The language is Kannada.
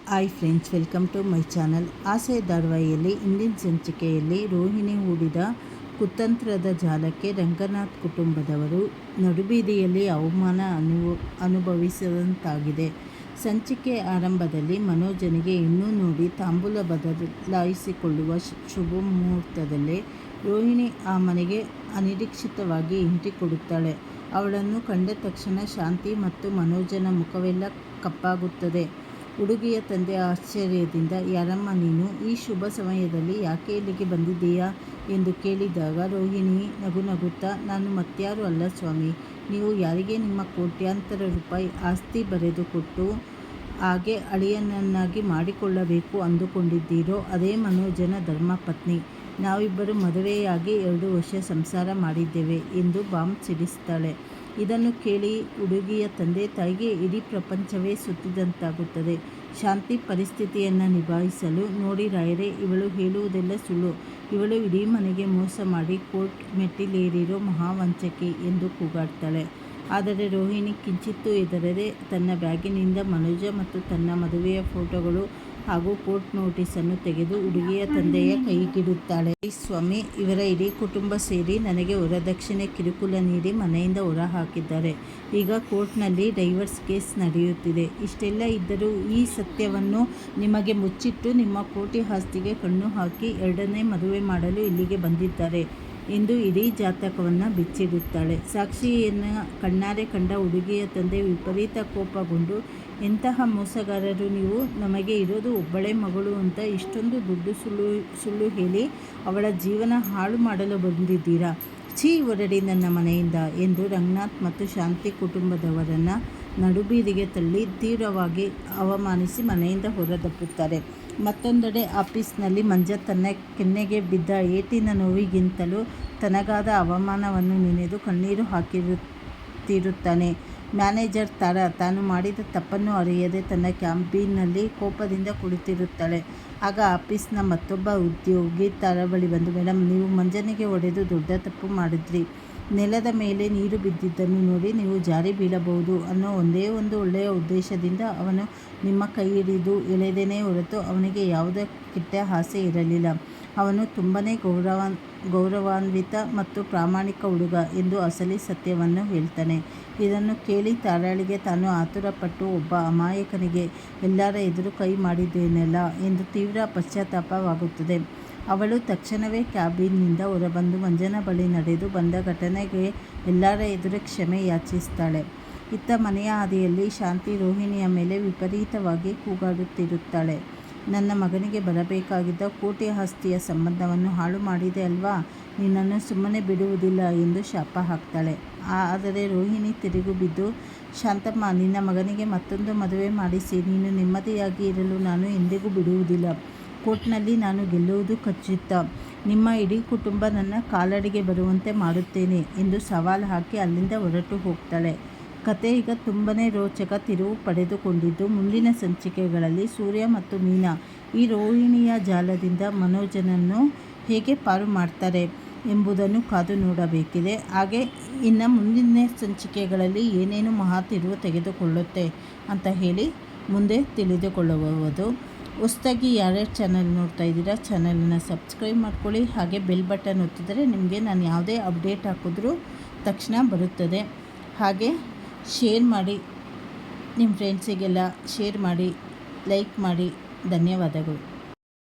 Hi friends, welcome to my channel. ಆಸೆ ಧಾರಾವಾಹಿಯಲ್ಲಿ ಇಂದಿನ ಸಂಚಿಕೆಯಲ್ಲಿ ರೋಹಿಣಿ ಹೂಡಿದ ಕುತಂತ್ರದ ಜಾಲಕ್ಕೆ ರಂಗನಾಥ್ ಕುಟುಂಬದವರು ನಡುಬೀದಿಯಲ್ಲಿ ಅವಮಾನ ಅನುಭವಿಸಿದಂತಾಗಿದೆ. ಸಂಚಿಕೆ ಆರಂಭದಲ್ಲಿ ಮನೋಜನಿಗೆ ಹೆಣ್ಣು ನೋಡಿ ತಾಂಬೂಲ ಬದಲಾಯಿಸಿಕೊಳ್ಳುವ ಶುಭ ಮುಹೂರ್ತದಲ್ಲೇ ರೋಹಿಣಿ ಆ ಮನೆಗೆ ಅನಿರೀಕ್ಷಿತವಾಗಿ ಎಂಟ್ರಿ ಕೊಡುತ್ತಾಳೆ. ಅವಳನ್ನು ಕಂಡ ತಕ್ಷಣ ಶಾಂತಿ ಮತ್ತು ಮನೋಜನ ಮುಖವೆಲ್ಲ ಕಪ್ಪಾಗುತ್ತದೆ. ಹುಡುಗಿಯ ತಂದೆ ಆಶ್ಚರ್ಯದಿಂದ, ಯಾರಮ್ಮ ನೀನು? ಈ ಶುಭ ಸಮಯದಲ್ಲಿ ಯಾಕೆ ಇಲ್ಲಿಗೆ ಬಂದಿದ್ದೀಯಾ ಎಂದು ಕೇಳಿದಾಗ ರೋಹಿಣಿ ನಗುತ್ತಾ, ನಾನು ಮತ್ಯಾರೂ ಅಲ್ಲ ಸ್ವಾಮಿ, ನೀವು ಯಾರಿಗೆ ನಿಮ್ಮ ಕೋಟ್ಯಾಂತರ ರೂಪಾಯಿ ಆಸ್ತಿ ಬರೆದುಕೊಟ್ಟು ಹಾಗೆ ಅಳಿಯನನ್ನಾಗಿ ಮಾಡಿಕೊಳ್ಳಬೇಕು ಅಂದುಕೊಂಡಿದ್ದೀರೋ ಅದೇ ಮನೋಜನ ಧರ್ಮಪತ್ನಿ. ನಾವಿಬ್ಬರು ಮದುವೆಯಾಗಿ 2 ವರ್ಷ ಸಂಸಾರ ಮಾಡಿದ್ದೇವೆ ಎಂದು ಬಾಂಬ್ ಸಿಡಿಸ್ತಾಳೆ. ಇದನ್ನು ಕೇಳಿ ಹುಡುಗಿಯ ತಂದೆ ತಾಯಿಗೆ ಇಡೀ ಪ್ರಪಂಚವೇ ಸುತ್ತಿದಂತಾಗುತ್ತದೆ. ಶಾಂತಿ ಪರಿಸ್ಥಿತಿಯನ್ನು ನಿಭಾಯಿಸಲು, ನೋಡಿ ರಾಯರೇ, ಇವಳು ಹೇಳುವುದೆಲ್ಲ ಸುಳ್ಳು, ಇವಳು ಇಡೀ ಮನೆಗೆ ಮೋಸ ಮಾಡಿ ಕೋರ್ಟ್ ಮೆಟ್ಟಿಲೇರಿರೋ ಮಹಾವಂಚಕಿ ಎಂದು ಕೂಗಾಡ್ತಾಳೆ. ಆದರೆ ರೋಹಿಣಿ ಕಿಂಚಿತ್ತೂ ಹೆದರದೆ ತನ್ನ ಬ್ಯಾಗಿನಿಂದ ಮನೋಜ ಮತ್ತು ತನ್ನ ಮದುವೆಯ ಫೋಟೋಗಳು ಹಾಗೂ ಕೋರ್ಟ್ ನೋಟಿಸನ್ನು ತೆಗೆದು ಹುಡುಗಿಯ ತಂದೆಯ ಕೈಗಿಡುತ್ತಾಳೆ. ಸ್ವಾಮಿ, ಇವರ ಇಡೀ ಕುಟುಂಬ ಸೇರಿ ನನಗೆ ವರದಕ್ಷಿಣೆ ಕಿರುಕುಳ ನೀಡಿ ಮನೆಯಿಂದ ಹೊರಹಾಕಿದ್ದಾರೆ. ಈಗ ಕೋರ್ಟ್ನಲ್ಲಿ ಡೈವರ್ಸ್ ಕೇಸ್ ನಡೆಯುತ್ತಿದೆ. ಇಷ್ಟೆಲ್ಲ ಇದ್ದರೂ ಈ ಸತ್ಯವನ್ನು ನಿಮಗೆ ಮುಚ್ಚಿಟ್ಟು ನಿಮ್ಮ ಕೋಟಿ ಆಸ್ತಿಗೆ ಕಣ್ಣು ಹಾಕಿ 2ನೇ ಮದುವೆ ಮಾಡಲು ಇಲ್ಲಿಗೆ ಬಂದಿದ್ದಾರೆ ಎಂದು ಇಡೀ ಜಾತಕವನ್ನು ಬಿಚ್ಚಿಡುತ್ತಾಳೆ. ಸಾಕ್ಷಿಯನ್ನು ಕಣ್ಣಾರೆ ಕಂಡ ಹುಡುಗಿಯ ತಂದೆ ವಿಪರೀತ ಕೋಪಗೊಂಡು, ಎಂತಹ ಮೋಸಗಾರರು ನೀವು, ನಮಗೆ ಇರೋದು ಒಬ್ಬಳೇ ಮಗಳು ಅಂತ ಇಷ್ಟೊಂದು ದೊಡ್ಡ ಸುಳ್ಳು ಹೇಳಿ ಅವಳ ಜೀವನ ಹಾಳು ಮಾಡಲು ಬಂದಿದ್ದೀರಾ? ಛೀ, ಹೊರಡಿ ನನ್ನ ಮನೆಯಿಂದ ಎಂದು ರಂಗನಾಥ್ ಮತ್ತು ಶಾಂತಿ ಕುಟುಂಬದವರನ್ನು ನಡುಬೀದಿಗೆ ತಳ್ಳಿ ತೀವ್ರವಾಗಿ ಅವಮಾನಿಸಿ ಮನೆಯಿಂದ ಹೊರದಬ್ಬುತ್ತಾರೆ. ಮತ್ತೊಂದೆಡೆ ಆಫೀಸ್ನಲ್ಲಿ ಮಂಜ ತನ್ನ ಕೆನ್ನೆಗೆ ಬಿದ್ದ ಏಟಿನ ನೋವಿಗಿಂತಲೂ ತನಗಾದ ಅವಮಾನವನ್ನು ನೆನೆದು ಕಣ್ಣೀರು ಹಾಕಿರುತ್ತಾನೆ. ಮ್ಯಾನೇಜರ್ ತಾರಾ ತಾನು ಮಾಡಿದ ತಪ್ಪನ್ನು ಅರಿಯದೆ ತನ್ನ ಕ್ಯಾಬಿನ್ನಲ್ಲಿ ಕೋಪದಿಂದ ಕುಳಿತಿರುತ್ತಾಳೆ. ಆಗ ಆಫೀಸ್ನ ಮತ್ತೊಬ್ಬ ಉದ್ಯೋಗಿ ತಾರಾ ಬಳಿ ಬಂದು, ಮೇಡಮ್, ನೀವು ಮಂಜನಿಗೆ ಹೊಡೆದು ದೊಡ್ಡ ತಪ್ಪು ಮಾಡಿದ್ರಿ. ನೆಲದ ಮೇಲೆ ನೀರು ಬಿದ್ದಿದ್ದನ್ನು ನೋಡಿ ನೀವು ಜಾರಿ ಬೀಳಬಹುದು ಅನ್ನೋ ಒಂದೇ ಒಂದು ಒಳ್ಳೆಯ ಉದ್ದೇಶದಿಂದ ಅವನು ನಿಮ್ಮ ಕೈ ಹಿಡಿದು ಎಳೆದೇನೆ ಹೊರತು ಅವನಿಗೆ ಯಾವುದೇ ಕೆಟ್ಟ ಆಸೆ ಇರಲಿಲ್ಲ. ಅವನು ತುಂಬನೇ ಗೌರವಾನ್ವಿತ ಮತ್ತು ಪ್ರಾಮಾಣಿಕ ಹುಡುಗ ಎಂದು ಅಸಲಿ ಸತ್ಯವನ್ನು ಹೇಳ್ತಾನೆ. ಇದನ್ನು ಕೇಳಿ ತಾರಾಳಿಗೆ ತಾನು ಆತುರಪಟ್ಟು ಒಬ್ಬ ಅಮಾಯಕನಿಗೆ ಎಲ್ಲರ ಎದುರು ಕೈ ಮಾಡಿದ್ದೇನಲ್ಲ ಎಂದು ತೀವ್ರ ಪಶ್ಚಾತ್ತಾಪವಾಗುತ್ತದೆ. ಅವಳು ತಕ್ಷಣವೇ ಕ್ಯಾಬಿನ್ನಿಂದ ಹೊರಬಂದು ಮಂಜನ ಬಳಿ ನಡೆದು ಬಂದ ಘಟನೆಗೆ ಎಲ್ಲರ ಎದುರು ಕ್ಷಮೆ ಯಾಚಿಸ್ತಾಳೆ. ಇತ್ತ ಮನೆಯ ಹಾದಿಯಲ್ಲಿ ಶಾಂತಿ ರೋಹಿಣಿಯ ಮೇಲೆ ವಿಪರೀತವಾಗಿ ಕೂಗಾಡುತ್ತಿರುತ್ತಾಳೆ. ನನ್ನ ಮಗನಿಗೆ ಬರಬೇಕಾಗಿದ್ದ ಕೋಟಿ ಆಸ್ತಿಯ ಸಂಬಂಧವನ್ನು ಹಾಳು ಮಾಡಿದೆ ಅಲ್ವಾ, ನಿನ್ನನ್ನು ಸುಮ್ಮನೆ ಬಿಡುವುದಿಲ್ಲ ಎಂದು ಶಾಪ ಹಾಕ್ತಾಳೆ. ಆದರೆ ರೋಹಿಣಿ ತಿರುಗಿ ಬಿದ್ದು, ಶಾಂತಮ್ಮ, ನಿನ್ನ ಮಗನಿಗೆ ಮತ್ತೊಂದು ಮದುವೆ ಮಾಡಿಸಿ ನೀನು ನೆಮ್ಮದಿಯಾಗಿ ಇರಲು ನಾನು ಎಂದಿಗೂ ಬಿಡುವುದಿಲ್ಲ. ಕೋರ್ಟ್ನಲ್ಲಿ ನಾನು ಗೆಲ್ಲುವುದು ಖಚಿತ. ನಿಮ್ಮ ಇಡೀ ಕುಟುಂಬ ನನ್ನ ಕಾಲಡಿಗೆ ಬರುವಂತೆ ಮಾಡುತ್ತೇನೆ ಎಂದು ಸವಾಲು ಹಾಕಿ ಅಲ್ಲಿಂದ ಹೊರಟು ಹೋಗ್ತಾಳೆ. ಕತೆ ಈಗ ತುಂಬನೇ ರೋಚಕ ತಿರುವು ಪಡೆದುಕೊಂಡಿದ್ದು, ಮುಂದಿನ ಸಂಚಿಕೆಗಳಲ್ಲಿ ಸೂರ್ಯ ಮತ್ತು ಮೀನಾ ಈ ರೋಹಿಣಿಯ ಜಾಲದಿಂದ ಮನೋಜನನ್ನು ಹೇಗೆ ಪಾರು ಮಾಡ್ತಾರೆ ಎಂಬುದನ್ನು ಕಾದು ನೋಡಬೇಕಿದೆ. ಹಾಗೆ ಇನ್ನು ಮುಂದಿನ ಸಂಚಿಕೆಗಳಲ್ಲಿ ಏನೇನು ಮಹಾ ತಿರುವು ತೆಗೆದುಕೊಳ್ಳುತ್ತೆ ಅಂತ ಹೇಳಿ ಮುಂದೆ ತಿಳಿದುಕೊಳ್ಳಬಹುದು. ಹೊಸದಾಗಿ ಯಾರ್ಯಾರು ಚಾನಲ್ ನೋಡ್ತಾ ಇದ್ದೀರಾ, ಚಾನಲನ್ನು ಸಬ್ಸ್ಕ್ರೈಬ್ ಮಾಡ್ಕೊಳ್ಳಿ. ಹಾಗೆ ಬೆಲ್ ಬಟನ್ ಒತ್ತಿದರೆ ನಿಮಗೆ ನಾನು ಯಾವುದೇ ಅಪ್ಡೇಟ್ ಹಾಕಿದ್ರೂ ತಕ್ಷಣ ಬರುತ್ತದೆ. ಹಾಗೆ ಶೇರ್ ಮಾಡಿ, ನಿಮ್ಮ ಫ್ರೆಂಡ್ಸಿಗೆಲ್ಲ ಶೇರ್ ಮಾಡಿ, ಲೈಕ್ ಮಾಡಿ. ಧನ್ಯವಾದಗಳು.